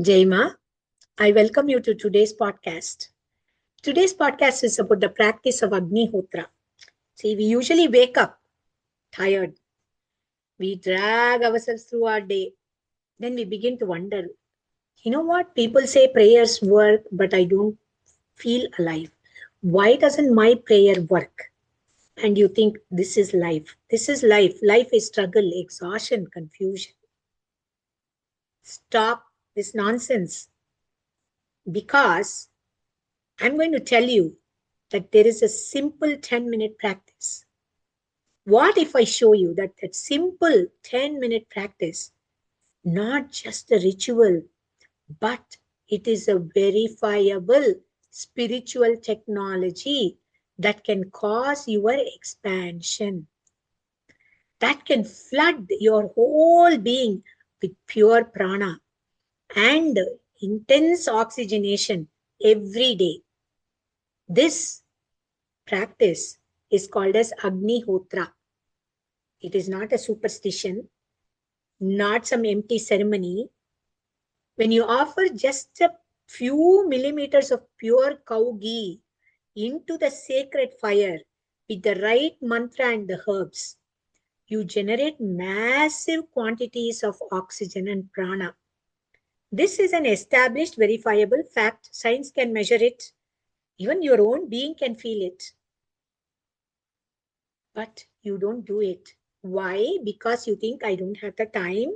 Jaima, I welcome you to today's podcast. Today's podcast is about the practice of Agnihotra. See, we usually wake up tired. We drag ourselves through our day. Then we begin to wonder, you know what? People say prayers work, but I don't feel alive. Why doesn't my prayer work? And you think this is life. This is life. Life is struggle, exhaustion, confusion. Stop this nonsense because I'm going to tell you that there is a simple 10-minute practice. What if I show you that simple 10-minute practice, not just a ritual, but it is a verifiable spiritual technology that can cause your expansion, that can flood your whole being with pure prana and intense oxygenation every day. This practice is called as Agnihotra. It is not a superstition, not some empty ceremony. When you offer just a few millimeters of pure cow ghee into the sacred fire with the right mantra and the herbs, you generate massive quantities of oxygen and prana. This is an established, verifiable fact. Science can measure it. Even your own being can feel it. But you don't do it. Why? Because you think I don't have the time,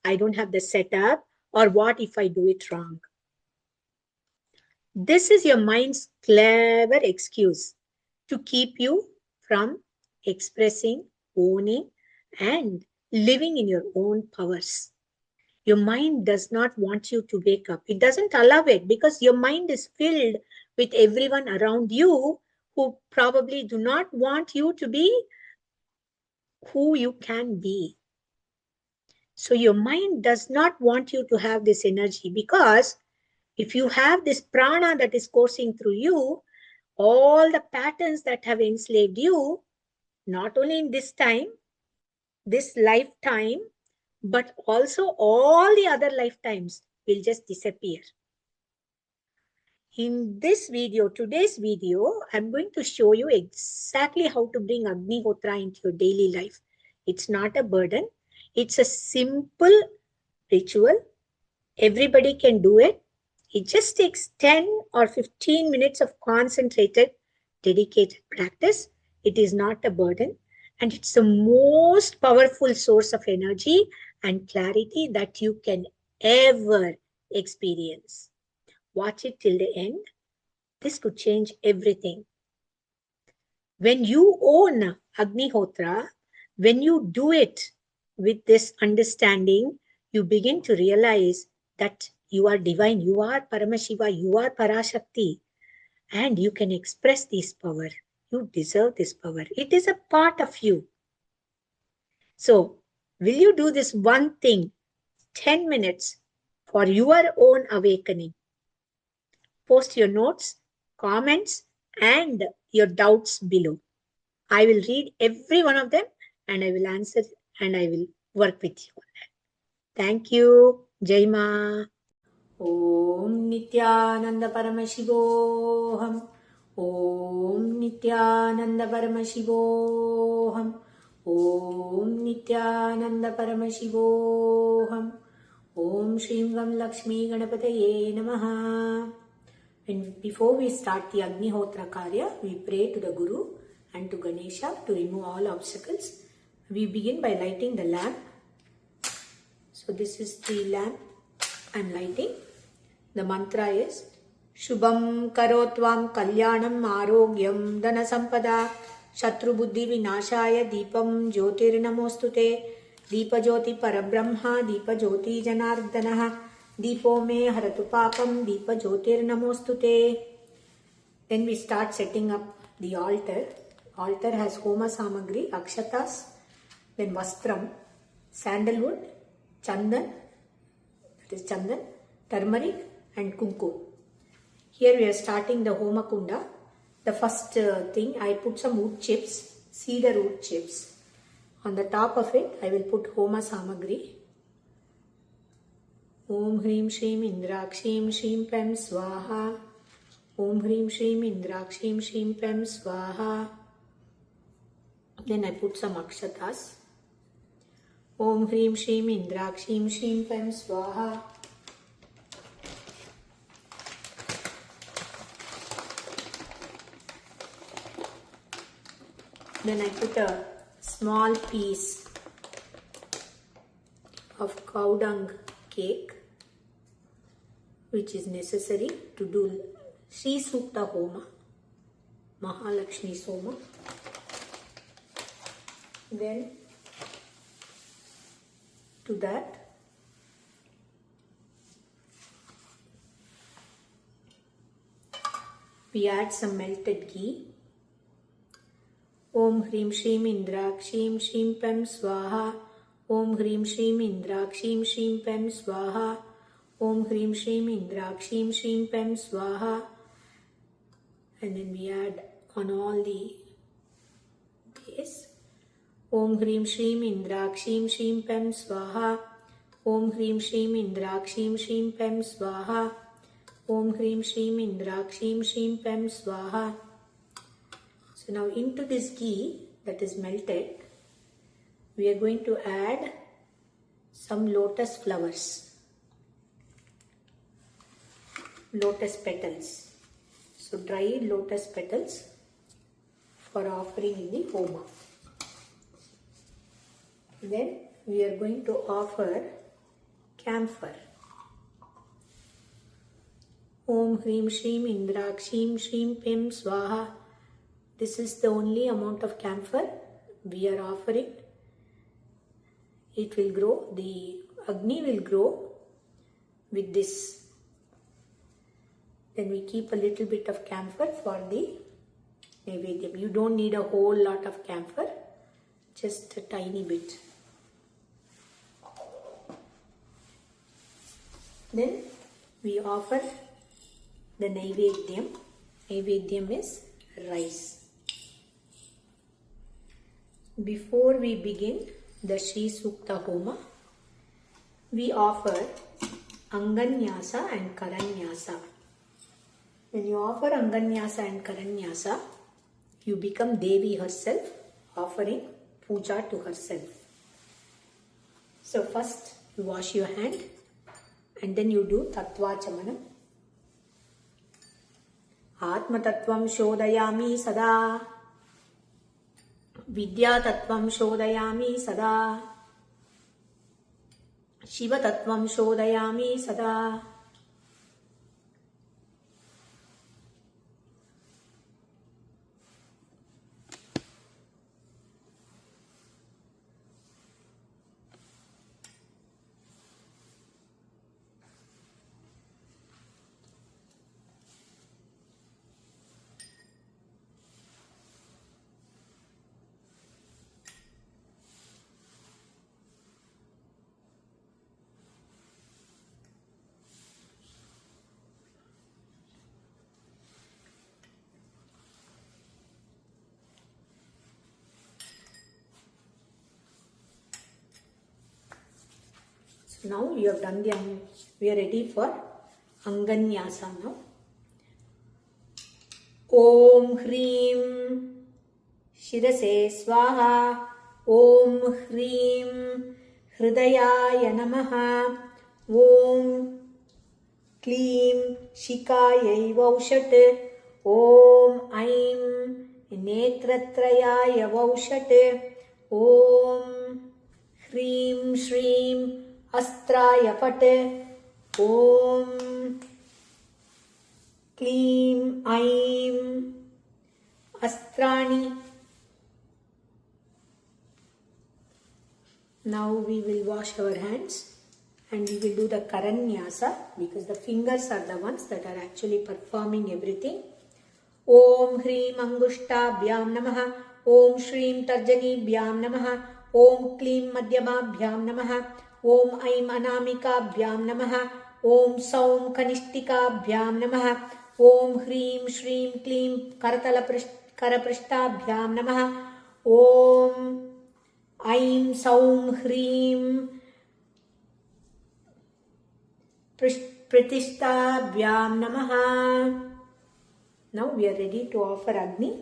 I don't have the setup, or what if I do it wrong? This is your mind's clever excuse to keep you from expressing, owning, and living in your own powers. Your mind does not want you to wake up. It doesn't allow it because your mind is filled with everyone around you who probably do not want you to be who you can be. So your mind does not want you to have this energy, because if you have this prana that is coursing through you, all the patterns that have enslaved you, not only in this time, this lifetime, but also all the other lifetimes will just disappear. In this video, today's video, I'm going to show you exactly how to bring Agnihotra into your daily life. It's not a burden. It's a simple ritual. Everybody can do it. It just takes 10 or 15 minutes of concentrated, dedicated practice. It is not a burden. And it's the most powerful source of energy and clarity that you can ever experience. Watch it till the end. This could change everything. When you own Agnihotra, when you do it with this understanding, you begin to realize that you are divine, you are Paramashiva, you are Parashakti, and you can express this power. You deserve this power. It is a part of you. So, will you do this one thing, 10 minutes, for your own awakening? Post your notes, comments, and your doubts below. I will read every one of them and I will answer and I will work with you on that. Thank you. Jai Ma. Om Nityananda Paramashivoham. Om Nityananda Paramashivoham. Om Nityananda Paramashivoham. Om Shrim Gam Lakshmi Ganapataye Namaha. And before we start the Agnihotra Karya, we pray to the Guru and to Ganesha to remove all obstacles. We begin by lighting the lamp. So this is the lamp I'm lighting. The mantra is Shubham Karotvam Kalyanam Arogyam Dana Sampada Shatru Buddhi Vinashaya Deepam Jyotir Namostute Deepa Jyoti Parabrahma Deepa Jyoti Janardanaha Deepo Me Haratu Papam Deepa Jyotir Namostute. Then we start setting up the altar. Altar has Homa Samagri, Akshatas, then Vastram, sandalwood, Chandan, that is Chandan, turmeric and Kumkum. Here we are starting the Homa Kunda. The first thing, I put some wood chips, cedar wood chips. On the top of it, I will put Homa Samagri. Om Hrim Shrim Indrakshim Shrim Pem Swaha. Om Hrim Shrim Indrakshim Shrim Pem Swaha. Then I put some akshatas. Om Hrim Shrim Indrakshim Shrim Pem Swaha. Then I put a small piece of cow dung cake, which is necessary to do Sri Sukta Homa, Mahalakshmi Soma. Then to that we add some melted ghee. Om Hrim Shrim Indrakshim Shrim Pem Swaha. Om Hrim Shrim Indrakshim Shrim Pem Swaha. Om Hrim Shrim Indrakshim Shrim Pem Swaha. And then we add on all the base. Om Hrim Shrim Indrakshim Shrim Pem Swaha. Om Hrim Shrim Indrakshim Shrim Pem Swaha. Om Hrim Shrim Indrakshim Shrim Pem Swaha. So now into this ghee that is melted, we are going to add some lotus flowers, lotus petals. So dried lotus petals for offering in the homa. Then we are going to offer camphor. Om Hrim Shrim Indrakshim Shrim Pem Swaha. This is the only amount of camphor we are offering. It will grow, the Agni will grow with this. Then we keep a little bit of camphor for the Naivedyam. You don't need a whole lot of camphor, just a tiny bit. Then we offer the Naivedyam. Naivedyam is rice. Before we begin the Sri Sukta Homa, we offer Anganyasa and Karanyasa. When you offer Anganyasa and Karanyasa, you become Devi herself, offering puja to herself. So first you wash your hand and then you do Tattva Chamanam. Atma Tattvam Shodayami Sada. Vidya Tattvam Shodayami Sada. Shiva Tattvam Shodayami Sada. Now you have done the, we are ready for Anganyasa now. Om Hrim Shirase Swaha. Om Hrim Hridayaya Namaha. Om Klim Shikayai Vaushat. Om Aim Netratrayaya Vaushat. Om Hrim Shrim Astraya Pate. Om Klim Aim Astrani. Now we will wash our hands and we will do the Karanyasa because the fingers are the ones that are actually performing everything. Om Hrim Angushtabhyam Namaha. Om Shrim Tarjanibhyam Namaha. Om Klim Madhyamabhyam Namaha. Om Aim Anamikabhyam Namaha. Om Saum Kanishtikabhyam Namaha. Om Hrim Shrim Klim Karaprishtabhyam Namaha. Om Aim Saum Hrim Pratishthabhyam Namaha. Now we are ready to offer Agni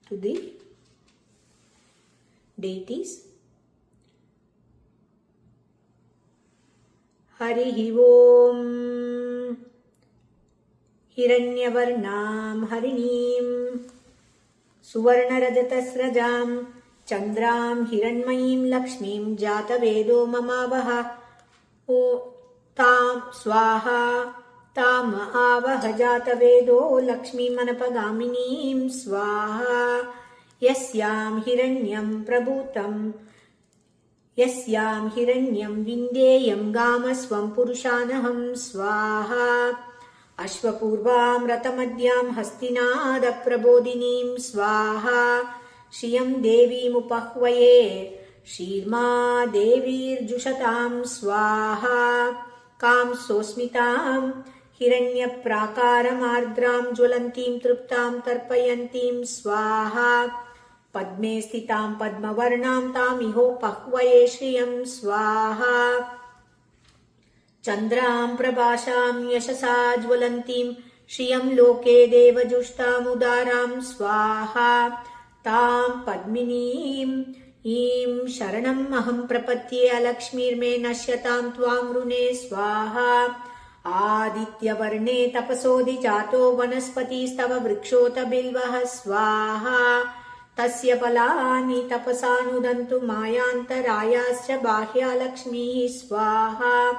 to the deities. Harihi Om. Hiranyavarnam Harinim Suvarnarajatasrajam Chandram Hiranmayim Lakshmim Jatavedo Mamavaha O Tam Swaha Tam Avaha Jatavedo Lakshmi Manapagaminim Swaha Yasyam Hiranyam Prabhutam Yasyam Hiranyam Vindeyam Gamaswam Purushanaham Swaha Ashvapurvam Ratamadyam Hastinada Prabodhinim Swaha Shiyam Devi Mupahvaye Shirma Devir Jushatam Swaha Kam Sosmitam Hiranya Prakaram Ardram Jwalantim Truptam Tarpayantim Swaha Padme Stitam Padmavarnam Tamiho Pahvaye Shriyam Swaha Chandram Prabhasham Yashasa Jwalantim Shriyam Loke Devajushtam Udaram Swaha Tam Padminim Im Sharanam Aham Prapatye Alakshmir Me Nashyatam Tvam Rune Swaha Aditya Varne Tapasodhi Jato Vanaspati Stava Vrikshota Bilvaha Swaha Tasya Palani Tapasanudantu Mayantarayascha Bahya Lakshmi Swaha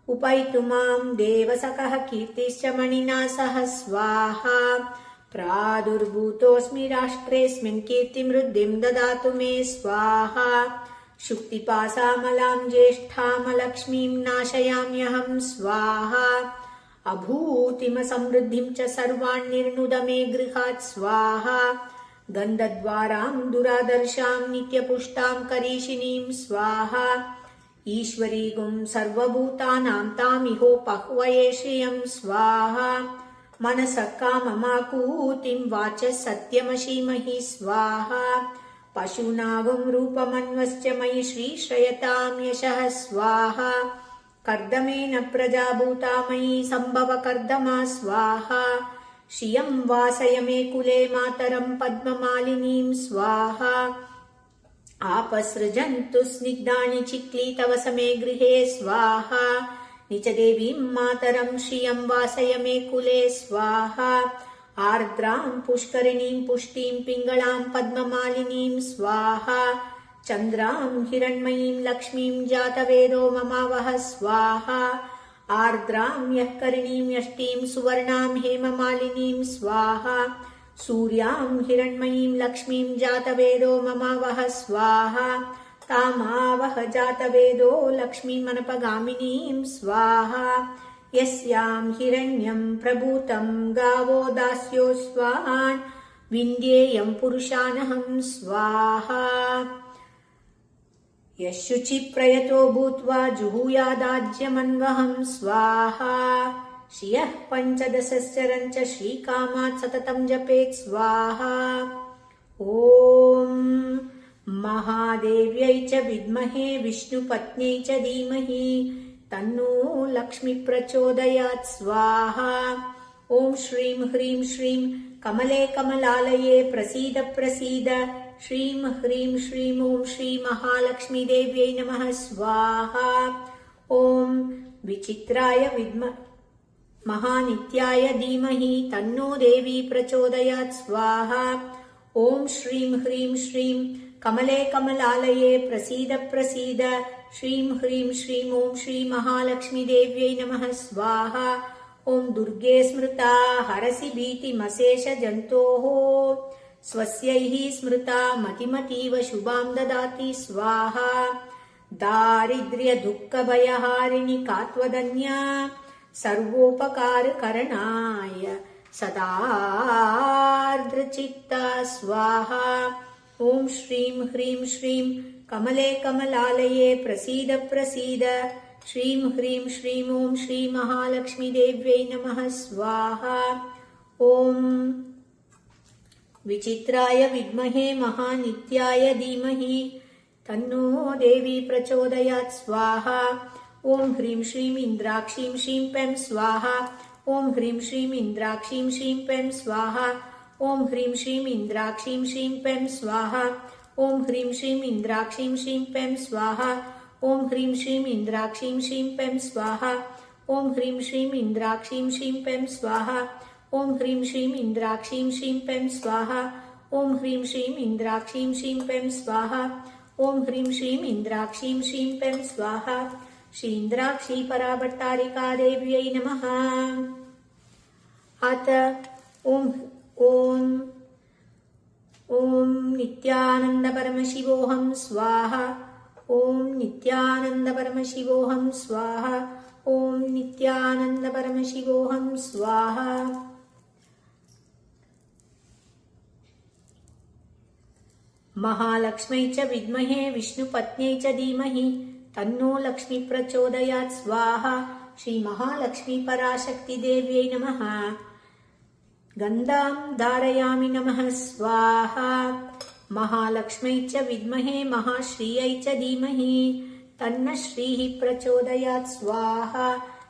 Upaitumam Devasakaha Kirtischa Manina Saha Swaha Pradurbhutosmi Rashtresmin Kirtim Ruddhim Dadatu Me Swaha Shuktipasamalam Jeshthamalakshmim Nashayamyaham Swaha Abhutima Samruddhim Cha Sarvan Nirnudame Grihat Swaha Gandhadvaram Duradarsham Nityapushtam Karishinim Swaha Ishwari Gum Sarvabhutanam Tamiho Pahvaye Shriyam Swaha Manasakka Mamakutim Vacha Satyamashīmahi Swaha Pashunagam Rupamanvascha Mayi Shri Shrayatam Yashah Swaha Kardamena Prajabhuta Mayi Sambhava Kardama Swaha Shiyam Vasayame Kule Mataram Padmamalinim Swaha Apasrajantu Snigdani Chikli Tavasame Grihe Swaha Nichadevim Mataram Shriyam Vasayame Kule Swaha Ardram Pushkarinim Pushtim Pingalam Padmamalinim Swaha Chandram Hiranmayim Lakshmim Jatavedo Mamavaha Swaha Ardram Yahkarinim Yashtim Suvarnam Hemamalinim Swaha Suryam Hiranmayim Lakshmim Jatavedo Mamavaha Swaha Tamavaha Jatavedo Lakshmi Manapagaminim Swaha Yasyam Hiranyam Prabhutam Gavo Dasyo Swahan Vindyeyam Purushanaham Swaha Yashuchi Prayato Bhutva Juhuyadajyamanvaham Swaha Shiyah Panchadasascharancha Shrikamat Satatam Japet Swaha Om Mahadevyai cha Vidmahe Vishnu Patnyai cha Dhimahi Tanno Lakshmi Prachodayat Swaha Om Shrim Hrim Shrim Kamale Kamalalaye Prasida Prasida Shrim Hrim Shrim Om Shri Mahalakshmi Devyai Namaha Swaha Om Vichitraya Vidma Mahanityaya Dhimahi Tanno Devi Prachodayat Swaha Om Shrim Hrim Shrim Kamale Kamalalaye Prasida Prasida Shrim Hrim Shrim Om Shri Mahalakshmi Devyai Namaha Swaha Om Durge Smrta Harasi Bhiti Masesha Jantoho Swasyaihi Smrta Matimativa Shubham Dadati Swaha Daridrya Dukkha Bhayaharini Katvadanya Sarvopakar Karanaya Sadardra Chitta Swaha Om Shrim Hrim Shrim Kamale Kamalalaye Prasida Prasida Shrim Hrim Shrim Om Shri Mahalakshmi Devyai Namaha Swaha Om Vichitraya Vidmahe Mahanityaya Dhimahi Tanno Devi Prachodayat Swaha ॐ ह्रीं श्रीं इन्द्राक्षीं श्रीं पैं स्वाहा। ॐ ह्रीं श्रीं इन्द्राक्षीं श्रीं पैं स्वाहा। ॐ ह्रीं श्रीं इन्द्राक्षीं श्रीं पैं स्वाहा। ॐ ह्रीं श्रीं इन्द्राक्षीं श्रीं पैं स्वाहा। ॐ ह्रीं श्रीं इन्द्राक्षीं श्रीं पैं स्वाहा। ॐ ह्रीं श्रीं इन्द्राक्षीं श्रीं पैं स्वाहा। ॐ ह्रीं श्रीं इन्द्राक्षीं श्रीं पैं स्वाहा। ॐ ह्रीं श्रीं इन्द्राक्षीं श्रीं पैं स्वाहा। ॐ ह्रीं श्रीं इन्द्राक्षीं श्रीं पैं स्वाहा। श्री इन्द्राक्षी पराभट्टारिका देव्यै नमः। अथ ॐ नित्यानंद परमशिवोऽहं स्वाहा। ॐ नित्यानंद परमशिवोऽहं स्वाहा। ॐ नित्यानंद परमशिवोऽहं स्वाहा। महालक्ष्म्यै च विद्महे विष्णुपत्न्यै च धीमहि तन्नो लक्ष्मी प्रचोदयात् स्वाहा। श्री महालक्ष्मी पराशक्ति देव्यै नमः। गन्धां धारयामि नमः स्वाहा। महालक्ष्म्यै च विद्महे महाश्रियै च धीमहि तन्न श्रीः प्रचोदयात् स्वाहा।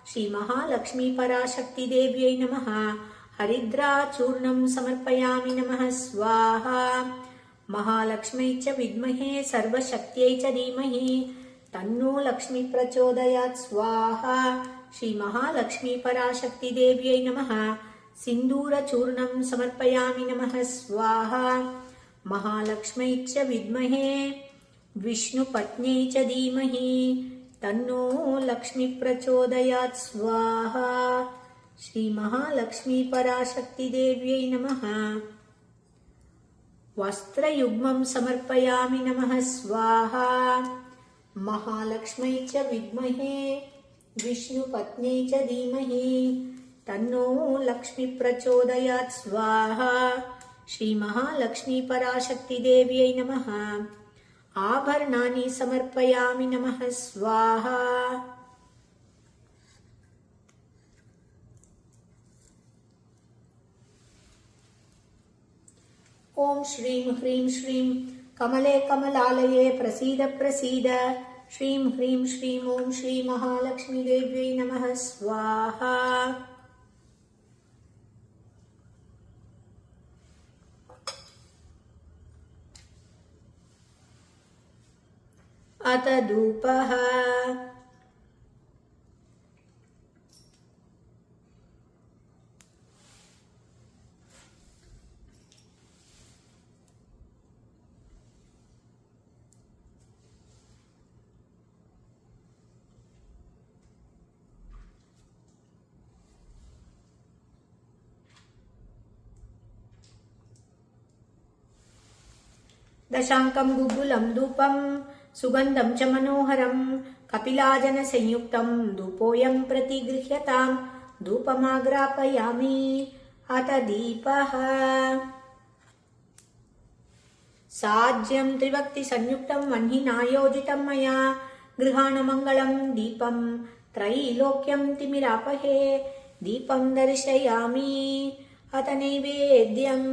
श्री महालक्ष्मी पराशक्ति देव्यै नमः। हरिद्राचूर्णं समर्पयामि नमः स्वाहा। महालक्ष्म्यै च विद्महे सर्वशक्त्यै च धीमहि तन्नो लक्ष्मी प्रचोदयात् स्वाहा। श्री महालक्ष्मी पराशक्ति देव्यै नमः। सिन्दूरचूर्णं समर्पयामि नमः स्वाहा। महालक्ष्म्यै च विद्महे विष्णुपत्न्यै च धीमहि तन्नो लक्ष्मी प्रचोदयात् स्वाहा। श्री महालक्ष्मी पराशक्ति देव्यै नमः। वस्त्रयुग्मं समर्पयामि नमः स्वाहा। महालक्ष्म्यै च विद्महे विष्णुपत्न्यै च धीमहि तन्नो लक्ष्मी प्रचोदयात् स्वाहा। श्री महालक्ष्मी पराशक्ति देव्यै नमः। आभरणानि समर्पयामि नमः स्वाहा। ॐ श्रीं ह्रीं श्रीं कमले कमलालये प्रसीद प्रसीद। श्रीं ह्रीं श्रीं ॐ श्री महालक्ष्मी देव्यै नमः स्वाहा। अथ धूपः। दशांकं गुग्गुलं धूपं सुगंधं च मनोहरं कपिलाजन संयुक्तं धूपोऽयं प्रतिगृह्यतां धूपमाग्रापयामि। अथ दीपः। साज्यं त्रिभक्ति संयुक्तं वह्निना योजितं मया गृहाणमङ्गलं दीपं त्रैलोक्यं तिमिरापहे दीपं दर्शयामि। अथ नैवेद्यम्।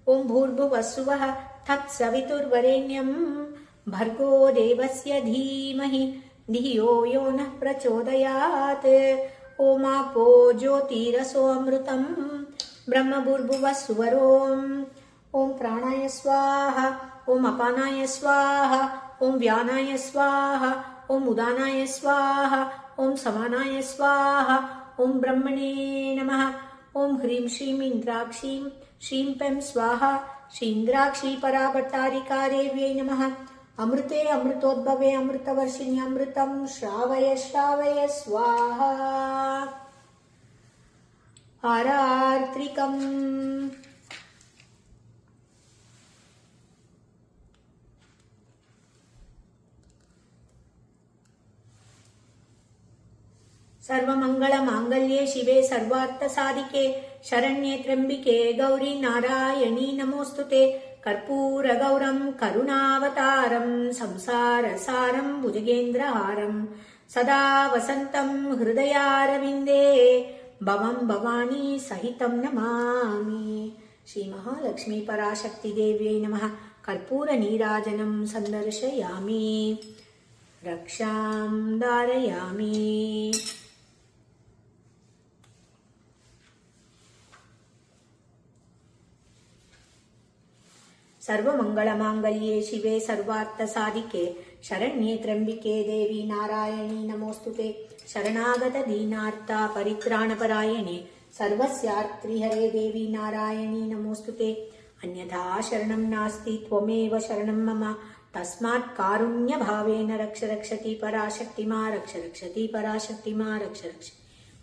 ॐ भूर्भुवस्सुवः तत्सवितुर्वरेण्यं भर्गो देवस्य धीमहि धियो यो नः प्रचोदयात्। ॐ आपो ज्योतिरसोऽमृतं ब्रह्मभूर्भुवस्सुवरोम्। ॐ प्राणाय स्वाहा। ॐ अपानाय स्वाहा। ॐ व्यानाय स्वाहा। ॐ उदानाय स्वाहा। ॐ समानाय स्वाहा। ॐ ब्रह्मणे नमः। ॐ ह्रीं श्रीं इन्द्राक्षीं श्रीं पैं स्वाहा। श्री इन्द्राक्षी पराभट्टारिका देव्यै नमः। अमृते अमृतोद्भवे अमृतवर्षिणि अमृतं श्रावय श्रावय स्वाहा। आरार्त्रिकम्। सर्वमङ्गलमाङ्गल्ये शिवे सर्वार्थसाधिके शरण्ये त्र्यम्बिके गौरी नारायणी नमोऽस्तुते। कर्पूरगौरं करुणावतारं संसारसारं भुजगेन्द्रहारं सदा वसन्तं हृदयारविन्दे भवं भवानी सहितं नमामि। श्री महालक्ष्मी पराशक्ति देव्यै नमः। कर्पूर नीराजनं सन्दर्शयामि। रक्षां धारयामि। सर्वमङ्गलमाङ्गल्ये शिवे सर्वार्थसाधिके शरण्ये त्र्यम्बिके देवी नारायणी नमोऽस्तुते। शरणागतदीनार्ता परित्राणपरायणे सर्वस्यार्त्रिहरे देवी नारायणी नमोऽस्तुते। अन्यथा शरणं नास्ति त्वमेव शरणं मम तस्मात् कारुण्यभावेन रक्ष रक्षति पराशक्ति मा रक्ष रक्षति पराशक्ति मा रक्ष रक्ष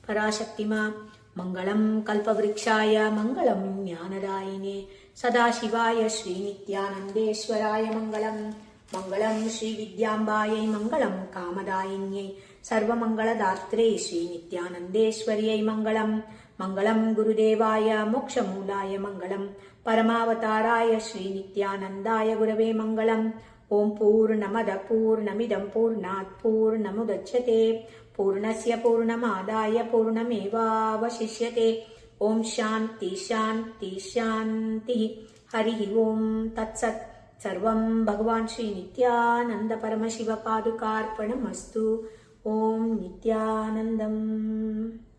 पराशक्ति मा। मङ्गलं कल्पवृक्षाय मङ्गलं ज्ञानदायिने सदाशिवाय श्रीनित्यानन्देश्वराय मङ्गलं। मङ्गलं श्रीविद्याम्बायै मङ्गलं कामदायिन्यै सर्वमङ्गलदात्रे श्रीनित्यानन्देश्वर्यै मङ्गलं। मङ्गलं गुरुदेवाय मोक्षमूलाय मङ्गलं परमावताराय श्रीनित्यानन्दाय गुरवे मङ्गलम्। ॐ पूर्णमद पूर्णमिदं पूर्णात् पूर्णमुदच्यते पूर्णस्य पूर्णमादाय पूर्णमेवावशिष्यते। ॐ शान्ति शान्ति शान्तिः। हरिः ॐ तत्सत्। सर्वं भगवान् श्रीनित्यानन्द परमशिवपादुकार्पणमस्तु। ॐ नित्यानन्दम्।